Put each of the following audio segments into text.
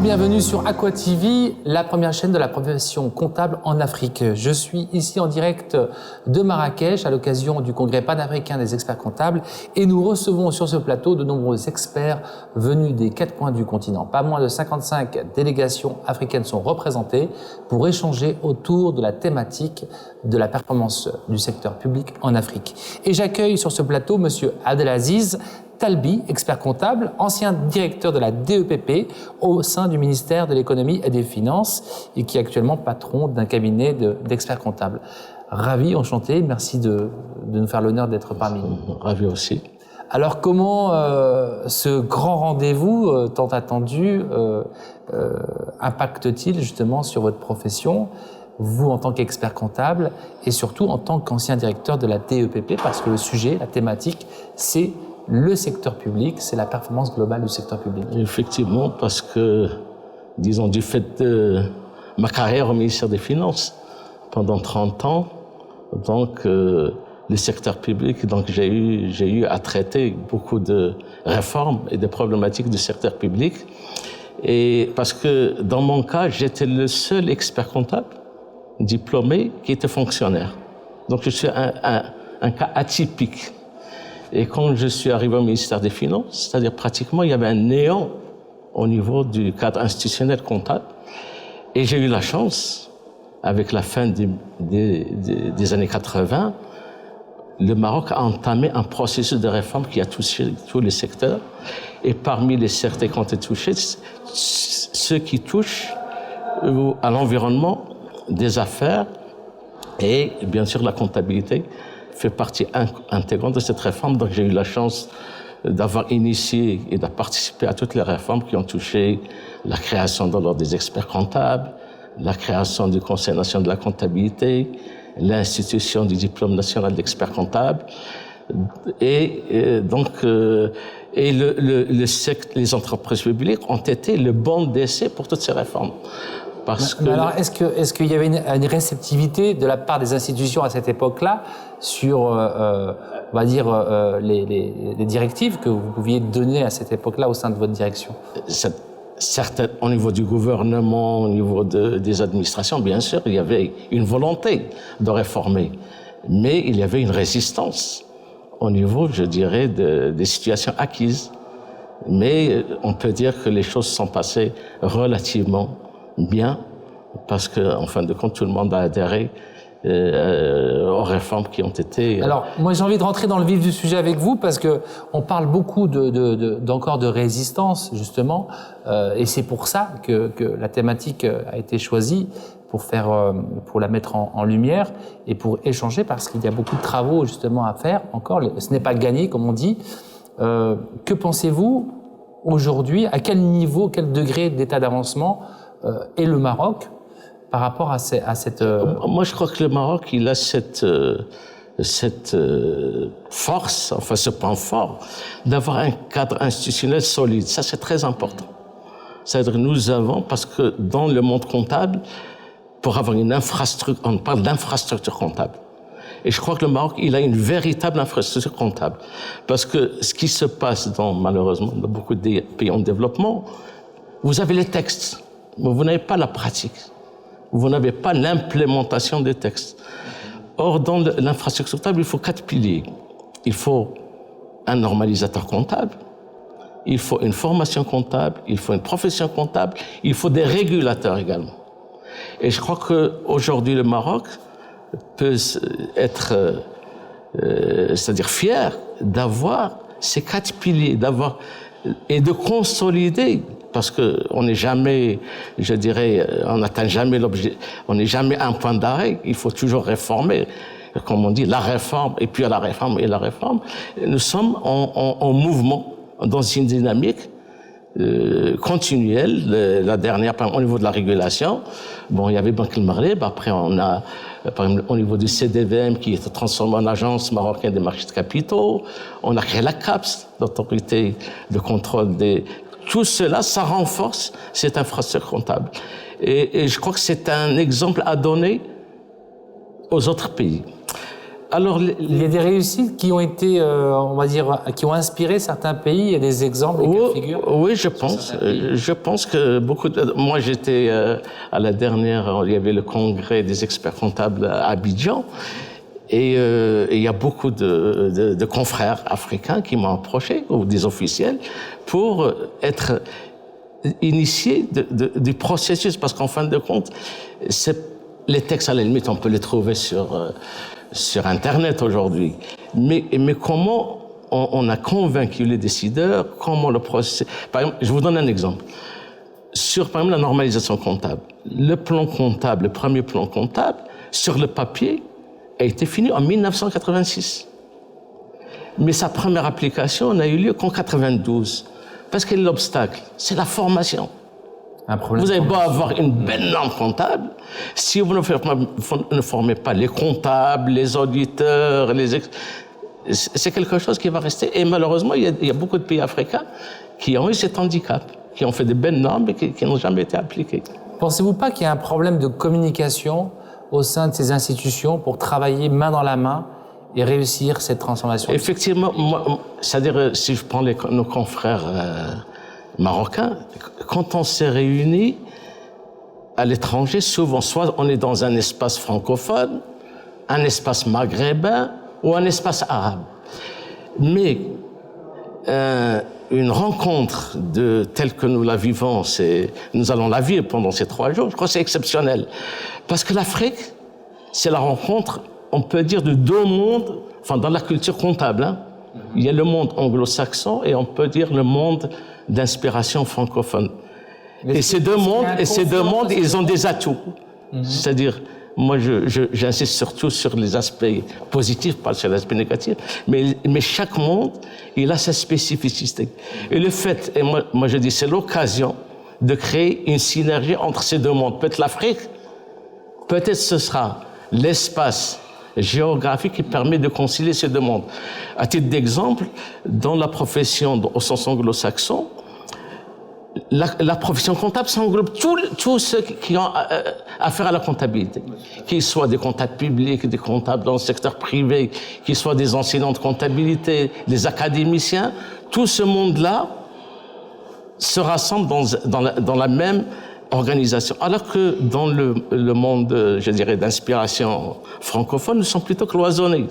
bienvenue sur Aqua TV, la première chaîne de la profession comptable en Afrique. Je suis ici en direct de Marrakech à l'occasion du congrès panafricain des experts comptables et nous recevons sur ce plateau de nombreux experts venus des 4 coins du continent. Pas moins de 55 délégations africaines sont représentées pour échanger autour de la thématique de la performance du secteur public en Afrique. Et j'accueille sur ce plateau Monsieur Abdelaziz Talbi, expert comptable, ancien directeur de la DEPP au sein du ministère de l'économie et des finances et qui est actuellement patron d'un cabinet d'experts comptables. Ravi, enchanté, merci de nous faire l'honneur d'être parmi nous. Ravi aussi. Alors comment ce grand rendez-vous tant attendu impacte-t-il justement sur votre profession, vous en tant qu'expert comptable et surtout en tant qu'ancien directeur de la DEPP, parce que le sujet, la thématique, c'est le secteur public, c'est la performance globale du secteur public. Effectivement, parce que, disons, du fait de ma carrière au ministère des Finances, pendant 30 ans, donc, le secteur public, donc j'ai eu à traiter beaucoup de réformes et de problématiques du secteur public. Et parce que, dans mon cas, j'étais le seul expert comptable diplômé qui était fonctionnaire. Donc, je suis un cas atypique. Et quand je suis arrivé au ministère des Finances, c'est-à-dire pratiquement, il y avait un néant au niveau du cadre institutionnel comptable. Et j'ai eu la chance, avec la fin des années 80, le Maroc a entamé un processus de réforme qui a touché tous les secteurs. Et parmi les secteurs qui ont été touchés, ceux qui touchent à l'environnement, des affaires et bien sûr la comptabilité fait partie intégrante de cette réforme. Donc j'ai eu la chance d'avoir initié et de participer à toutes les réformes qui ont touché la création de l'ordre des experts comptables, la création du Conseil national de la comptabilité, l'institution du diplôme national d'expert comptable et donc les entreprises publiques ont été le banc d'essai pour toutes ces réformes. Mais alors, est-ce qu'il y avait une réceptivité de la part des institutions à cette époque-là sur, on va dire, les directives que vous pouviez donner à cette époque-là au sein de votre direction? Certes, au niveau du gouvernement, au niveau des administrations, bien sûr, il y avait une volonté de réformer, mais il y avait une résistance au niveau, je dirais, des situations acquises. Mais on peut dire que les choses sont passées relativement bien, parce que, en fin de compte, tout le monde a adhéré aux réformes qui ont été... Alors, moi, j'ai envie de rentrer dans le vif du sujet avec vous, parce que on parle beaucoup encore de résistance, justement, et c'est pour ça que la thématique a été choisie pour la mettre en lumière et pour échanger, parce qu'il y a beaucoup de travaux, justement, à faire encore. Ce n'est pas gagné, comme on dit. Que pensez-vous aujourd'hui? À quel niveau, quel degré d'état d'avancement et le Maroc par rapport à cette... Moi, je crois que le Maroc, il a cette force, enfin ce point fort, d'avoir un cadre institutionnel solide. Ça, c'est très important. C'est-à-dire que nous avons, parce que dans le monde comptable, pour avoir une infrastructure, on parle d'infrastructure comptable. Et je crois que le Maroc, il a une véritable infrastructure comptable. Parce que ce qui se passe malheureusement, dans beaucoup de pays en développement, vous avez les textes. Mais vous n'avez pas la pratique. Vous n'avez pas l'implémentation des textes. Or, dans l'infrastructure comptable, il faut 4 piliers. Il faut un normalisateur comptable, il faut une formation comptable, il faut une profession comptable, il faut des régulateurs également. Et je crois qu'aujourd'hui, le Maroc peut être, c'est-à-dire fier d'avoir ces 4 piliers, et de consolider, parce que on n'est jamais, je dirais, on n'atteint jamais l'objet, on n'est jamais à un point d'arrêt, il faut toujours réformer, comme on dit, la réforme, et puis la réforme, et la réforme. Nous sommes en mouvement, dans une dynamique continuelle. La dernière, au niveau de la régulation, bon, il y avait Banque El Maghreb, après on a, par exemple, au niveau du CDVM, qui est transformé en agence marocaine des marchés de capitaux, on a créé la CAPS, l'autorité de contrôle des... Tout cela, ça renforce cette infrastructure comptable. Et je crois que c'est un exemple à donner aux autres pays. Alors, il y a des réussites qui ont été, on va dire, qui ont inspiré certains pays. Il y a des exemples, des cas de figure. Oui, je pense. Je pense que beaucoup de... Moi, j'étais à la dernière, il y avait le congrès des experts comptables à Abidjan. Et il y a beaucoup de confrères africains qui m'ont approché, ou des officiels, pour être initiés du processus. Parce qu'en fin de compte, les textes, à la limite, on peut les trouver sur Internet aujourd'hui. Mais comment on a convaincu les décideurs, comment le processus... Par exemple, je vous donne un exemple. Sur, par exemple, la normalisation comptable. Le plan comptable, le premier plan comptable, sur le papier, a été fini en 1986. Mais sa première application n'a eu lieu qu'en 92. Parce que l'obstacle, c'est la formation. Vous avez beau avoir une belle norme comptable, si vous ne formez pas les comptables, les auditeurs, c'est quelque chose qui va rester. Et malheureusement, il y a beaucoup de pays africains qui ont eu cet handicap, qui ont fait de belles normes et qui n'ont jamais été appliquées. Pensez-vous pas qu'il y a un problème de communication au sein de ces institutions pour travailler main dans la main et réussir cette transformation? Effectivement, c'est-à-dire, si je prends nos confrères marocains, quand on s'est réunis à l'étranger, souvent, soit on est dans un espace francophone, un espace maghrébin ou un espace arabe. Mais une rencontre telle que nous la vivons, nous allons la vivre pendant ces 3 jours, je crois que c'est exceptionnel. Parce que l'Afrique, c'est la rencontre, on peut dire, de 2 mondes, enfin dans la culture comptable. Hein. Il y a le monde anglo-saxon et on peut dire le monde d'inspiration francophone. Et ces deux mondes, ils ont des atouts. C'est-à-dire, moi, j'insiste surtout sur les aspects positifs, pas sur l'aspect négatif, mais chaque monde, il a sa spécificité. Et le fait, et moi je dis, c'est l'occasion de créer une synergie entre ces 2 mondes. Peut-être l'Afrique, peut-être ce sera l'espace géographique qui permet de concilier ces 2 mondes. À titre d'exemple, dans la profession au sens anglo-saxon, la profession comptable, ça englobe tous ceux qui ont affaire à la comptabilité. Qu'ils soient des comptables publics, des comptables dans le secteur privé, qu'ils soient des enseignants de comptabilité, des académiciens, tout ce monde-là se rassemble dans la même organisation. Alors que dans le monde, je dirais, d'inspiration francophone, nous sommes plutôt cloisonnés.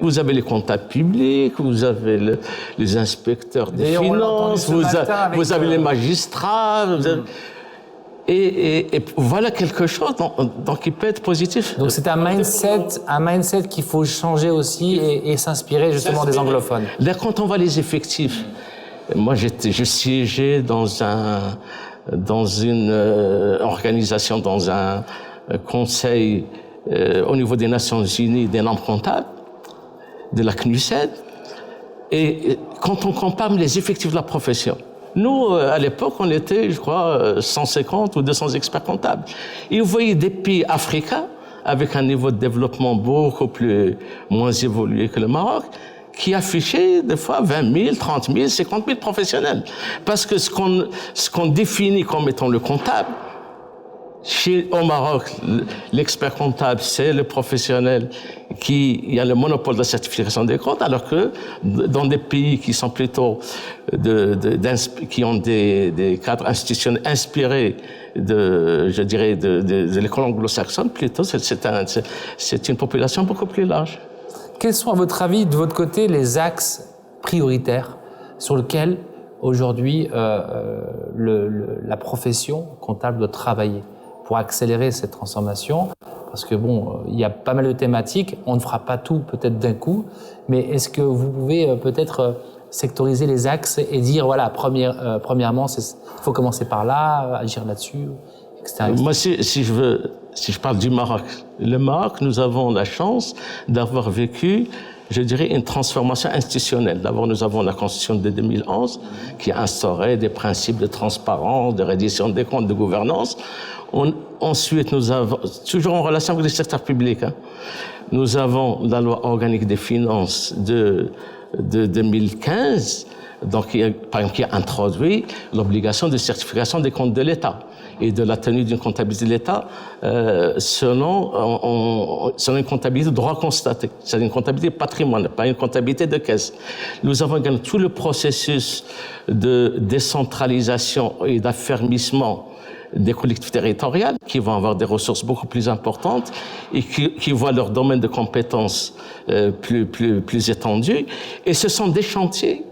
Vous avez les comptables publics, vous avez les inspecteurs des finances, vous avez les magistrats, et voilà quelque chose donc qui peut être positif. Donc c'est un mindset qu'il faut changer aussi et s'inspirer justement des anglophones. Là, quand on voit les effectifs, moi je siégeais dans une organisation, dans un conseil au niveau des Nations Unies des normes comptables, de la CNUSED, et quand on compare les effectifs de la profession, nous, à l'époque, on était, je crois, 150 ou 200 experts comptables. Et vous voyez des pays africains, avec un niveau de développement beaucoup moins évolué que le Maroc, qui affichaient des fois 20 000, 30 000, 50 000 professionnels. Parce que ce qu'on définit comme étant le comptable, au Maroc, l'expert comptable, c'est le professionnel qui a le monopole de la certification des comptes, alors que dans des pays qui sont plutôt qui ont des cadres institutionnels inspirés de l'école anglo-saxonne, plutôt c'est une population beaucoup plus large. Quels sont, à votre avis, de votre côté, les axes prioritaires sur lesquels aujourd'hui la profession comptable doit travailler pour accélérer cette transformation? Parce que bon, il y a pas mal de thématiques, on ne fera pas tout peut-être d'un coup, mais est-ce que vous pouvez peut-être sectoriser les axes et dire, voilà, premièrement, il faut commencer par là, agir là-dessus, etc. Moi, si je parle du Maroc, le Maroc, nous avons la chance d'avoir vécu, je dirais, une transformation institutionnelle. D'abord, nous avons la Constitution de 2011 qui a instauré des principes de transparence, de reddition des comptes, de gouvernance. Ensuite, nous avons, toujours en relation avec le secteur public, nous avons la loi organique des finances de 2015, donc, par exemple, qui a introduit l'obligation de certification des comptes de l'État. et de la tenue d'une comptabilité de l'État selon une comptabilité de droit constaté. C'est une comptabilité patrimoine, pas une comptabilité de caisse. Nous avons également tout le processus de décentralisation et d'affermissement des collectivités territoriales qui vont avoir des ressources beaucoup plus importantes et qui voient leur domaine de compétences plus étendu. Et ce sont des chantiers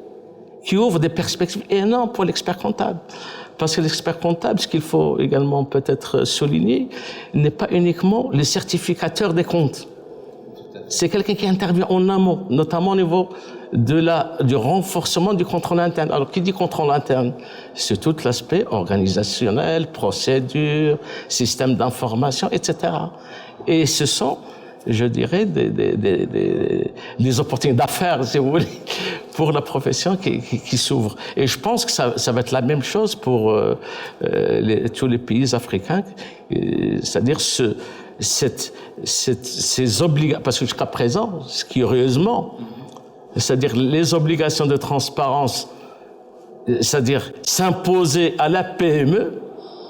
qui ouvrent des perspectives énormes pour l'expert comptable. Parce que l'expert comptable, ce qu'il faut également peut-être souligner, n'est pas uniquement le certificateur des comptes. C'est quelqu'un qui intervient en amont, notamment au niveau du renforcement du contrôle interne. Alors, qui dit contrôle interne? C'est tout l'aspect organisationnel, procédure, système d'information, etc. Et ce sont, je dirais, des opportunités d'affaires, si vous voulez, pour la profession qui s'ouvre. Et je pense que ça va être la même chose pour tous les pays africains, c'est-à-dire ces obligations, parce que jusqu'à présent, ce qui curieusement, c'est-à-dire les obligations de transparence, c'est-à-dire s'imposer à la PME,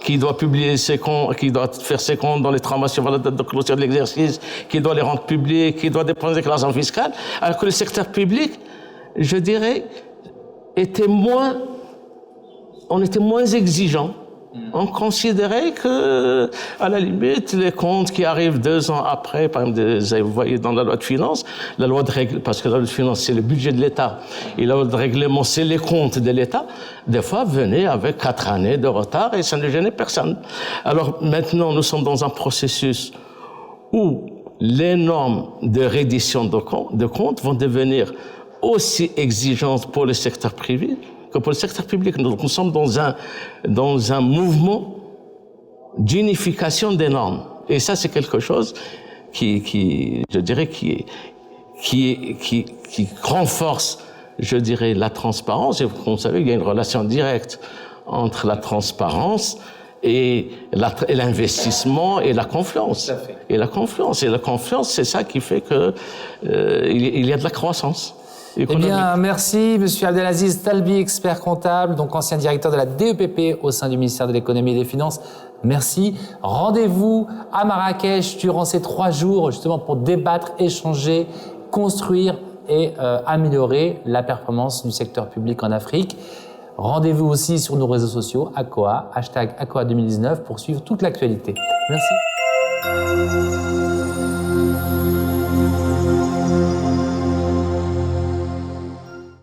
qui doit publier ses comptes, qui doit faire ses comptes dans les transactions de date de clôture de l'exercice, qui doit les rendre publics, qui doit déposer des déclarations fiscales, alors que le secteur public, je dirais, on était moins exigeant. On considérait que, à la limite, les comptes qui arrivent 2 ans après, par exemple, vous voyez dans la loi de finances, la loi de règlement, parce que la loi de finances, c'est le budget de l'État, et la loi de règlement, c'est les comptes de l'État, des fois, venaient avec 4 années de retard et ça ne gênait personne. Alors, maintenant, nous sommes dans un processus où les normes de reddition de comptes vont devenir aussi exigeantes pour le secteur privé que pour le secteur public. Nous sommes dans un mouvement d'unification des normes. Et ça, c'est quelque chose je dirais, qui renforce, je dirais, la transparence. Et comme vous savez, il y a une relation directe entre la transparence et l'investissement et la confiance. Et la confiance, c'est ça qui fait que il y a de la croissance. Eh bien, merci, Monsieur Abdelaziz Talbi, expert comptable, donc ancien directeur de la DEPP au sein du ministère de l'Économie et des Finances. Merci. Rendez-vous à Marrakech durant ces 3 jours, justement, pour débattre, échanger, construire et améliorer la performance du secteur public en Afrique. Rendez-vous aussi sur nos réseaux sociaux, ACOA, #ACOA2019, pour suivre toute l'actualité. Merci.